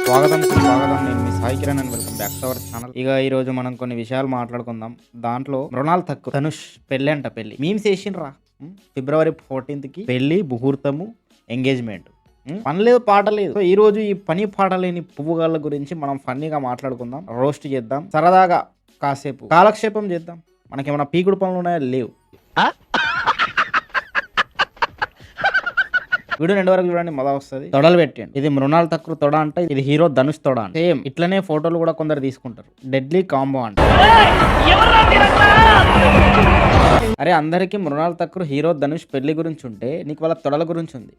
స్వాగతం. నేను మీ Sai Kiran and welcome back to our channel. ఇక ఈ రోజు మనం కొన్ని విషయాలు మాట్లాడుకుందాం. దాంట్లో మృణాల్ ఠాకూర్ ధనుష్ పెళ్ళి మీమ్స్ వేసిండ్రా. ఫిబ్రవరి 14కి పెళ్లి, ముహూర్తము, ఎంగేజ్మెంట్. పని లేదు, పాట లేదు. ఈ రోజు ఈ పని పాట లేని పువ్వుగాళ్ళ గురించి మనం ఫన్నీగా మాట్లాడుకుందాం, రోస్ట్ చేద్దాం, సరదాగా కాసేపు కాలక్షేపం చేద్దాం. మనకేమైనా పీకుడు పనులు ఉన్నాయా? లేవు. వీడియో 2 వరకు చూడండి, మొదలు వస్తుంది. తొడలు పెట్టండి. ఇది మృణాల్ ఠాకూర్ తొడ అంటే, ఇది హీరో ధనుష్ తొడ అంటే. సేమ్ ఇట్లనే ఫోటోలు కూడా కొందరు తీసుకుంటారు. డెడ్లీ కాంబో అంటే. అరే అందరికి మృణాల్ ఠాకూర్ హీరో ధనుష్ పెళ్లి గురించి ఉంటే, నీకు వాళ్ళ తొడల గురించి ఉంది.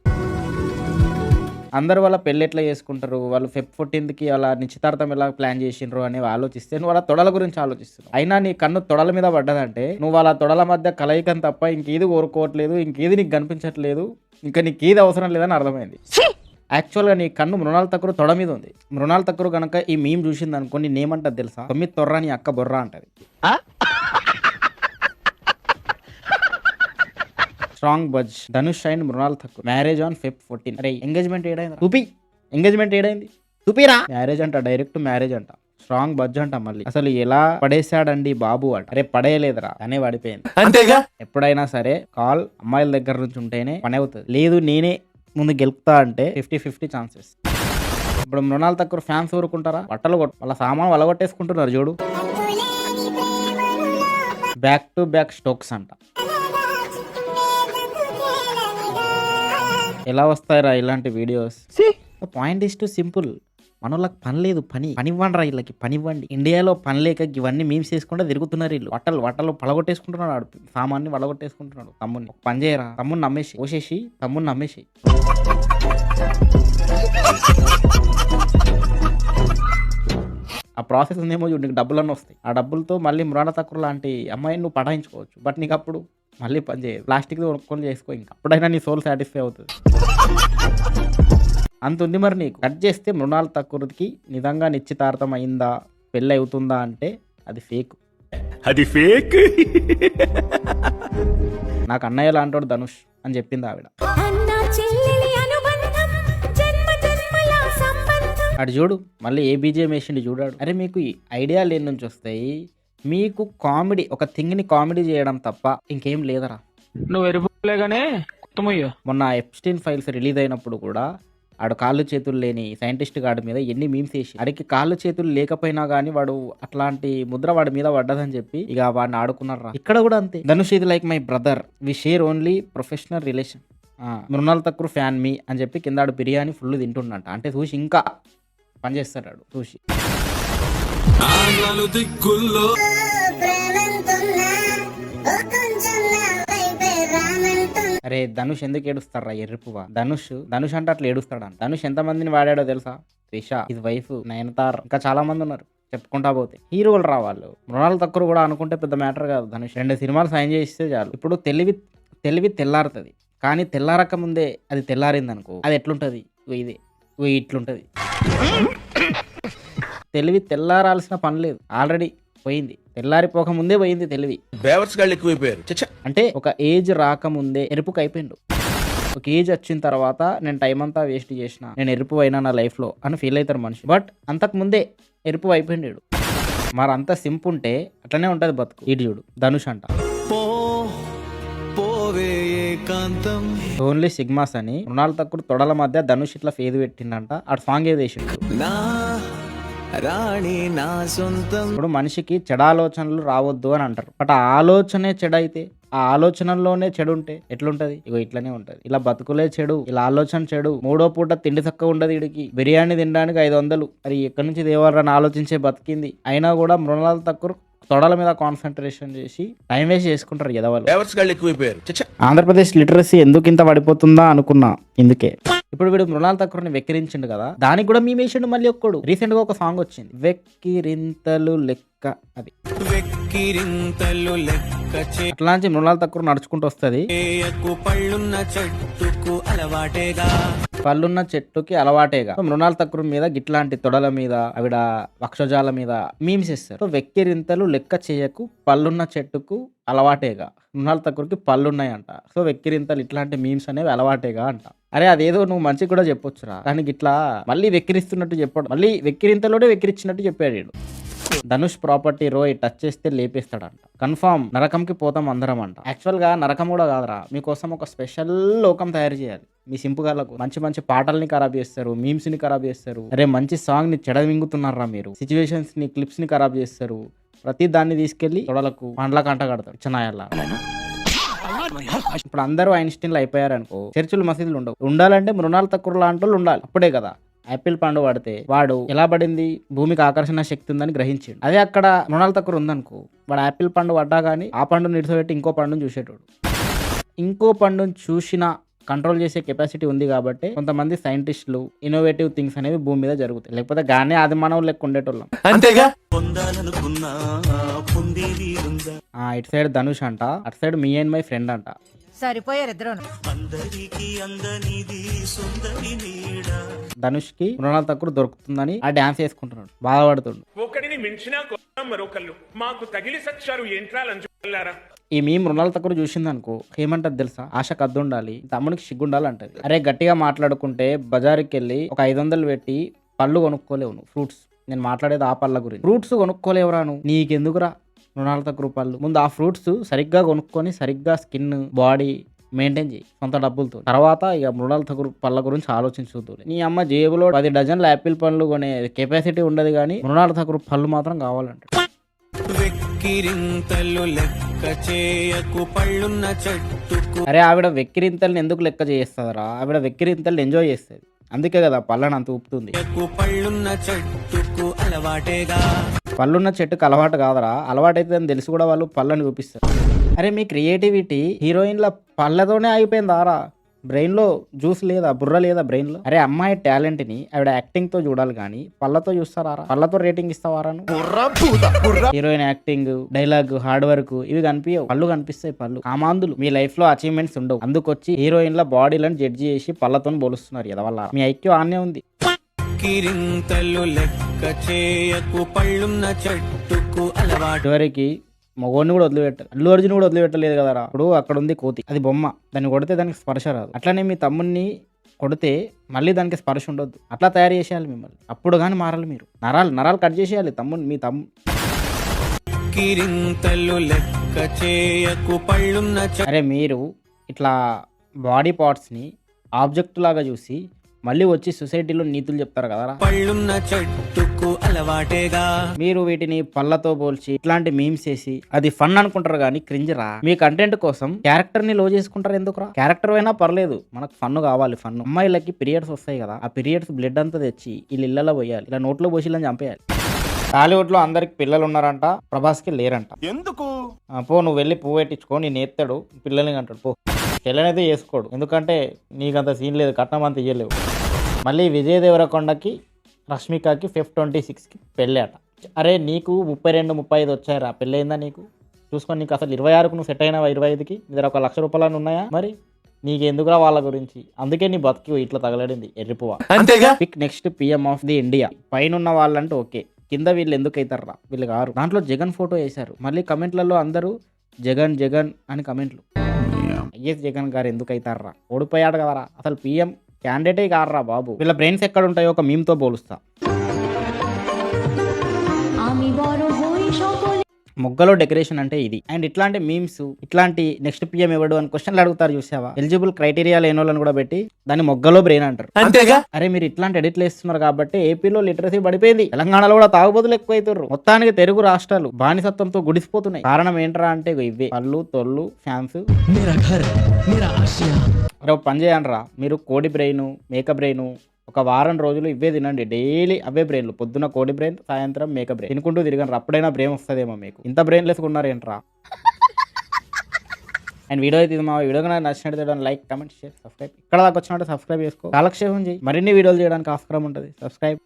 అందరు వాళ్ళ పెళ్ళి ఎట్లా చేసుకుంటారు, వాళ్ళు ఫెబ్ 14కి అలా నిశ్చితార్థం ఎలా ప్లాన్ చేసిండ్రు అని ఆలోచిస్తే, నువ్వు వాళ్ళ తొడల గురించి ఆలోచిస్తున్నావు. అయినా నీ కన్ను తొడల మీద పడ్డదంటే, నువ్వు వాళ్ళ తొడల మధ్య కలయికం తప్ప ఇంకేది కోరుకోవట్లేదు, ఇంకేది నీకు కనిపించట్లేదు, ఇంకా నీకు ఏది అవసరం లేదని అర్థమైంది. యాక్చువల్గా నీ కన్ను మృణాల్ ఠాకూర్ తొడ మీద ఉంది. మృణాల్ ఠాకూర్ కనుక ఈ మీమ్ చూసింది అనుకో, నీ నేమంటది తెలుసా? 9 తొర్రా నీ అక్క బొర్రా అంటది. Strong buzz Dhanush and Mrunal Thakur marriage on Feb 14. అరే ఎంగేజ్మెంట్ ఏడైంది? చూపి ఎంగేజ్మెంట్ ఏడైంది, చూపిరా. మ్యారేజ్ అంట, డైరెక్ట్ మ్యారేజ్ అంట, స్ట్రాంగ్ బజ్ అంట. మళ్ళీ అసలు ఎలా పడేసాడండి బాబు అట. అరే పడేయలేదురా, అనే పడిపోయింది అంతేగా. ఎప్పుడైనా సరే కాల్ అమ్మాయిల దగ్గర నుంచి ఉంటేనే పని అవుతుంది. లేదు నేనే ముందు గెలుపుతా అంటే 50-50 ఛాన్సెస్. ఇప్పుడు మృణాల్ ఠాకూర్ ఫ్యాన్స్ ఊరుకుంటారా? వాళ్ళ సామాన్ వలగొట్టేసుకుంటున్నారు చూడు. బ్యాక్ టు బ్యాక్ స్టోక్స్ అంట. ఎలా వస్తాయిరా ఇలాంటి videos? Point is to simple. మనోళ్ళకి పని లేదు, పనివ్వండి రా, వీళ్ళకి పనివ్వండి. ఇండియాలో పని లేక ఇవన్నీ మీమ్స్ చేసుకుంటే తిరుగుతున్నారు వీళ్ళు. వట్టలు పలగొట్టేసుకుంటున్నాడు, సామాన్ని వలగొట్టేసుకుంటున్నాడు. తమ్ముని ఒక పని చేయరా, తమ్ముని నమ్మేసి పోసేసి తమ్ముని నమ్మేసి. ఆ ప్రాసెస్ ఉందేమో చూడు, నీకు డబ్బులన్నీ వస్తాయి. ఆ డబ్బులతో మళ్ళీ మృణాల్ ఠాకూర్ లాంటి అమ్మాయిని నువ్వు పటాయించుకోవచ్చు. బట్ నీకు అప్పుడు మళ్ళీ పని చేయదు. ప్లాస్టిక్ కొనుక్కొని చేసుకో, ఇంకా అప్పుడైనా నీ సోల్ సాటిస్ఫై అవుతుంది. అంత ఉంది మరి నీకు. కట్ చేస్తే మృణాల్ ఠాకూర్కి నిజంగా నిశ్చితార్థం అయిందా, పెళ్ళి అవుతుందా అంటే అది ఫేక్. నాకు అన్నయ్య లాంటోడు ధనుష్ అని చెప్పింది ఆవిడ. అటు చూడు మళ్ళీ ఏ బీజేఎం వేసిండి చూడాడు. అరే మీకు ఐడియా లేని నుంచి వస్తాయి. మీకు కామెడీ, ఒక థింగ్ని కామెడీ చేయడం తప్ప ఇంకేం లేదరా. నువ్వు ఎరుపులేగానే మొన్న ఎప్స్టీన్ ఫైల్స్ రిలీజ్ అయినప్పుడు కూడా ఆడు కాళ్ళు చేతులు లేని సైంటిస్ట్ గాడి మీద ఎన్ని మీమ్స్ వేసి, ఆడికి కాళ్ళు చేతులు లేకపోయినా కానీ వాడు అట్లాంటి ముద్ర వాడి మీద పడ్డదని చెప్పి ఇక వాడిని ఆడుకున్నారా. ఇక్కడ కూడా అంతే. ధనుష్ ఇది like my brother, we share only professional relation. Mrunal Thakur fan మీ అని చెప్పి కింద ఆడు బిర్యానీ ఫుల్ తింటుండంట. అంటే చూసి ఇంకా పనిచేస్తాడు చూసి. అరే ధనుష్ ఎందుకు ఏడుస్తారా ఎర్రిపువా? ధనుష్ అంటే అట్లా ఏడుస్తాడు. ధనుష్ ఎంత మందిని వాడాడో తెలుసా? త్రిష, ఇది వైఫ్ నయనతార, ఇంకా చాలా మంది ఉన్నారు చెప్పుకుంటా పోతే. హీరోలు రావాళ్ళు. మృణాల్ ఠాకూర్ కూడా అనుకుంటే పెద్ద మ్యాటర్ కాదు. ధనుష్ 2 సినిమాలు సైన్ చేస్తే చాలు. ఇప్పుడు తెలివి తెల్లారుతుంది, కానీ తెల్లారక ముందే అది తెల్లారింది అనుకో, అది ఎట్లుంటది? ఇదే ఇట్లుంటది. తెలివి తెల్లారాల్సిన పని లేదు, ఆల్రెడీ పోయింది. తెల్లారిపోక ముందే పోయింది తెలివి. అంటే ఒక ఏజ్ రాకముందే ఎరుపుకు అయిపోయిండు. ఒక ఏజ్ వచ్చిన తర్వాత నేను టైం అంతా వేస్ట్ చేసిన, నేను ఎరుపు అయినా నా లైఫ్లో అని ఫీల్ అవుతారు మనిషి. బట్ అంతకు ముందే ఎరుపు అయిపోయిండు. మరి అంత సింపు ఉంటే అట్లనే ఉంటది బతుకు. ఇటు చూడు ధనుష్ అంట ఓన్లీ సిగ్మాస్ అని మృణాల్ ఠాకూర్ తొడల మధ్య ధనుష్ ఇట్లా ఫేదు పెట్టిండంట. ఆ సాంగ్ ఏది వేసిండు. ఇప్పుడు మనిషికి చెడాలోచనలు రావద్దు అని అంటారు. బట్ ఆ ఆలోచనే చెడైతే, ఆ ఆలోచనల్లోనే చెడు ఉంటే ఎట్లుంటది? ఇగో ఇట్లనే ఉంటది. ఇలా బతుకులే చెడు, ఇలా ఆలోచన చెడు. 3వ పూట తిండి చక్కగా ఉండదు. వీడికి బిర్యానీ తినడానికి 500. మరి ఎక్కడి నుంచి దేవాలని ఆలోచించే బతికింది. అయినా కూడా మృణాల్ ఠాకూర్ తొడల మీద కాన్సన్ట్రేషన్ చేసి టైం వేస్ట్ చేసుకుంటారు ఎదవాళ్ళు. ఆంధ్రప్రదేశ్ లిటరసీ ఎందుకు ఇంత పడిపోతుందా అనుకున్నా ఇందుకే. ఇప్పుడు వీడు మృణాల్ ఠాకూర్ని వెక్కిరించిండు కదా, దానికి కూడా మేమేసిండు మళ్ళీ ఒక్కడు. రీసెంట్ గా ఒక సాంగ్ వచ్చింది, వెక్కిరింతలు లెక్క. అది అట్లాంటి మృణాల్ ఠాకూర్ నడుచుకుంటూ వస్తుంది. పళ్ళున్న చెట్టుకి అలవాటేగా. మృణాల్ ఠాకూర్ మీద గిట్లాంటి తొడల మీద, ఆవిడ వక్షజాల మీద మీమ్స్ ఇస్తారు. సో వెక్కిరింతలు లెక్క చేయకు, పళ్ళున్న చెట్టుకు అలవాటేగా. మృణాల్ ఠాకూర్కి పళ్ళున్నాయంట. సో వెక్కిరింతలు ఇట్లాంటి మీమ్స్ అనేవి అలవాటేగా అంట. అరే అదేదో నువ్వు మంచిగా కూడా చెప్పొచ్చురా, దానికి ఇట్లా మళ్ళీ వెక్కిరిస్తున్నట్టు చెప్పాడు, మళ్ళీ వెక్కిరింతలోనే వెక్కిరించినట్టు చెప్పాడు వీడు. ధనుష్ ప్రాపర్టీ రోయ్ టచ్ చేస్తే లేపేస్తాడంట. కన్ఫామ్ నరకంకి పోతాం అందరం అంట. యాక్చువల్ గా నరకం కూడా కాదురా, మీకోసం ఒక స్పెషల్ లోకం తయారు చేయాలి. మీ సింపుగాళ్ళకు మంచి మంచి పాటల్ని ఖరాబ్ చేస్తారు, మీమ్స్ ని ఖరాబ్ చేస్తారు. అరే మంచి సాంగ్ ని చెడమింగుతున్నారా మీరు, సిచ్యువేషన్స్ ని క్లిప్స్ ని ఖరాబ్ చేస్తారు. ప్రతి దాన్ని తీసుకెళ్లి తొడలకు పండ్లకు అంట కడతారు చిన్నాయల్లా. ఇప్పుడు అందరూ ఐన్స్టీన్లు అయిపోయారు అనుకో, చర్చిలు మసీదులు ఉండవు. ఉండాలంటే మృణాల్ తక్కువ లాంటి వాళ్ళు ఉండాలి, అప్పుడే కదా. యాపిల్ పండు పడితే వాడు ఎలా పడింది, భూమికి ఆకర్షణ శక్తి ఉందని గ్రహించాడు. అదే అక్కడ మృణాల్ తక్కువ ఉందనుకో, వాడు యాపిల్ పండు పడ్డా కానీ ఆ పండుని నిడిచిపెట్టి ఇంకో పండుని చూసేటోడు. ఇంకో పండుని చూసిన కంట్రోల్ చేసే కెపాసిటీ ఉంది కాబట్టి కొంతమంది సైంటిస్టులు ఇన్నోవేటివ్ థింగ్స్ అనేవి భూమి మీద జరుగుతాయి. లేకపోతే గానే ఆది మానవులు లెక్క ఉండేటోళ్ళం. ఇటు సైడ్ ధనుష్ అంట, అటు side me and my friend అంట. సరిపోయారు ఇద్దరు. ధనుష్ కి మృణాల్ తక్కువ దొరుకుతుందని ఆ డాన్స్ వేసుకుంటున్నాడు, బాధపడుతుండు. ఒకడిని మించిన మరొకళ్ళు మాకు తగిలి సచ్చారు ఏంట్రాలంటారా. ఈ మీ మృణాల్ తక్కువ చూసింది అనుకో ఏమంటది తెలుసా, ఆశ కద్దుండాలి తమ్మునికి సిగ్గుండాలి అంటది. అరే గట్టిగా మాట్లాడుకుంటే బజారుకి వెళ్ళి ఒక 500 పెట్టి పళ్ళు కొనుక్కోలేవు నువ్వు, ఫ్రూట్స్. నేను మాట్లాడేది ఆ పళ్ళ గురించి. ఫ్రూట్స్ కొనుక్కోలేవురా నువ్వు, నీకెందుకురా మృణాల్ తక్కువ పళ్ళు. ముందు ఆ ఫ్రూట్స్ సరిగ్గా కొనుక్కొని సరిగ్గా స్కిన్ బాడీ మెయింటైన్ చేయి సొంత డబ్బులతో. తర్వాత ఇక మృణాల్ తక్కువ పళ్ళ గురించి ఆలోచించుతూ. నీ అమ్మ జేబులో 10 డజన్ల యాపిల్ పండ్లు కొనే కెపాసిటీ ఉండదు కానీ మృణాల్ తక్కువ పళ్ళు మాత్రం కావాలంట. అరే ఆవిడ వెక్కిరింతల్ని ఎందుకు లెక్క చేస్తుందిరా, ఆవిడ వెక్కిరింతల్ని ఎంజాయ్ చేస్తుంది, అందుకే కదా పళ్ళని అంత ఊపుతుంది. పళ్ళున్న చెట్టుకు అలవాటు కాదరా, అలవాటైతే అని తెలిసి కూడా వాళ్ళు పళ్ళని చూపిస్తారు. అరే మీ క్రియేటివిటీ హీరోయిన్ల పళ్ళతోనే అయిపోయిందారా, బ్రెయిన్ లో జ్యూస్ లేదా, బుర్ర లేదా బ్రెయిన్ లో. అరే అమ్మాయి టాలెంట్ ని ఆవిడ యాక్టింగ్ తో చూడాలి కానీ పళ్ళతో చూస్తారా, పళ్ళతో రేటింగ్ ఇస్తావారా? Heroine acting, dialogue, hard work ఇవి కనిపించవు, పళ్ళు కనిపిస్తాయి. పళ్ళు కామాందులు. మీ లైఫ్ లో అచీవ్మెంట్స్ ఉండవు, అందుకొచ్చి హీరోయిన్ల బాడీలను జడ్జి చేసి పళ్ళతో పోలుస్తున్నారు ఎదవల్ల. మీ ఐక్యూ ఆనే ఉంది. చివరికి మగోడిని కూడా వదిలిపెట్టారు, అల్లు అర్జున్ కూడా వదిలిపెట్టలేదు కదరా. ఇప్పుడు అక్కడ ఉంది కోతి, అది బొమ్మ, దాన్ని కొడితే దానికి స్పర్శ రాదు. అట్లనే మీ తమ్ముడిని కొడితే మళ్ళీ దానికి స్పర్శ ఉండొద్దు, అట్లా తయారు చేసేయాలి మిమ్మల్ని. అప్పుడు కానీ మారాలి మీరు. నరాలు కట్ చేసేయాలి తమ్ముడు, మీ అరే మీరు ఇట్లా బాడీ పార్ట్స్ ని ఆబ్జెక్ట్ లాగా చూసి మళ్ళీ వచ్చి సొసైటీలో నీతులు చెప్తారు కదా. మీరు వీటిని పళ్ళతో పోల్చి ఇట్లాంటి మీమ్స్ వేసి అది ఫన్ అనుకుంటారు కానీ క్రింజ్ రా. మీ కంటెంట్ కోసం క్యారెక్టర్ ని లో చేసుకుంటారు ఎందుకురా. క్యారెక్టర్ అయినా పర్లేదు, మనకు ఫన్ కావాలి. ఫన్. అమ్మాయిలకి పీరియడ్స్ వస్తాయి కదా, ఆ పీరియడ్స్ బ్లడ్ అంతా తెచ్చి వీళ్ళు ఇళ్లలో పోయాలి, ఇలా నోట్లో పోసిలని చంపేయాలి. టాలీవుడ్ లో అందరికి పిల్లలు ఉన్నారంట, ప్రభాస్ కి లేరంట. ఎందుకు? పో నువ్వు వెళ్ళి పువ్వు పెట్టించుకో, నేను ఎత్తాడు పిల్లల్ని అంటాడు. పో పిల్లనైతే చేసుకోడు, ఎందుకంటే నీకంత సీన్ లేదు, కట్నం అంత ఇయ్యలేవు. మళ్ళీ విజయ్ దేవరకొండకి రష్మికకి Feb 26కి పెళ్ళి అట. అరే నీకు 32, 35 వచ్చాయరా, పెళ్ళి అయిందా నీకు? చూసుకొని నీకు అసలు 26కు నువ్వు సెట్ అయినావా? 25కి నీ దగ్గర 1 లక్ష రూపాయలు ఉన్నాయా? మరి నీకెందుకురా వాళ్ళ గురించి? అందుకే నీ బతికి ఇట్లా తగలడింది ఎర్రిపువా. Pick next PM of the India. పైన ఉన్న వాళ్ళంటే ఓకే, కింద వీళ్ళు ఎందుకు అవుతారా? వీళ్ళు కారు. దాంట్లో జగన్ ఫోటో వేశారు, మళ్ళీ కమెంట్లలో అందరూ జగన్ జగన్ అని కమెంట్లు. ఐఎస్ జగన్ గారు ఎందుకు అవుతారా? ఓడిపోయాడు కదరా, అసలు PM క్యాండిడేటే కారా బాబు. వీళ్ళ బ్రెయిన్స్ ఎక్కడ ఉంటాయో ఒక మీమ్తో పోలుస్తా. మొగ్గలో డెకరేషన్ అంటే ఇది. అండ్ ఇట్లాంటి మీమ్స్, ఇట్లాంటి నెక్స్ట్ PM ఎవడు అని క్వశ్చన్లు అడుగుతారు చూసావా. ఎలిజిబుల్ క్రైటీరియా లేని వాళ్ళని కూడా పెట్టి దాన్ని మొగ్గలో బ్రెయిన్ అంటారు. అంతేగా. అరే మీరు ఇట్లాంటి ఎడిట్లు వేస్తున్నారు కాబట్టి ఏపీలో లిటరసీ పడిపోయింది, తెలంగాణలో కూడా తాగుబోతులు ఎక్కువైతున్నారు. మొత్తానికి తెలుగు రాష్ట్రాలు బానిసత్వంతో గుడిసిపోతున్నాయి. కారణం ఏంట్రా అంటే ఇవే, పళ్ళు, తొళ్ళు, ఫ్యాన్స్. అరే పని చేయండి రా, మీరు కోడి బ్రెయిన్, మేక బ్రెయిన్ ఒక వారం రోజులు ఇవే తినండి, డైలీ అవే బ్రెయిన్లు. పొద్దున్న కోడి బ్రెయిన్, సాయంత్రం మేక బ్రెయిన్ తినుకుంటూ తిరగండి, అప్పుడైనా బ్రెయిన్ వస్తుందేమో మీకు. ఇంత బ్రెయిన్ లెస్ ఉన్నారేంట్రా. అండ్ వీడియో అయితే మా వీడియో నచ్చినట్టు లైక్, కమెంట్, షేర్, సబ్స్క్రైబ్. ఇక్కడ దాకా వచ్చినట్టు సబ్స్క్రైబ్ చేసుకో, కాలక్షేపం చేయి. మరిన్ని వీడియోలు చేయడానికి ఆస్కారం ఉంటుంది. సబ్స్క్రైబ్.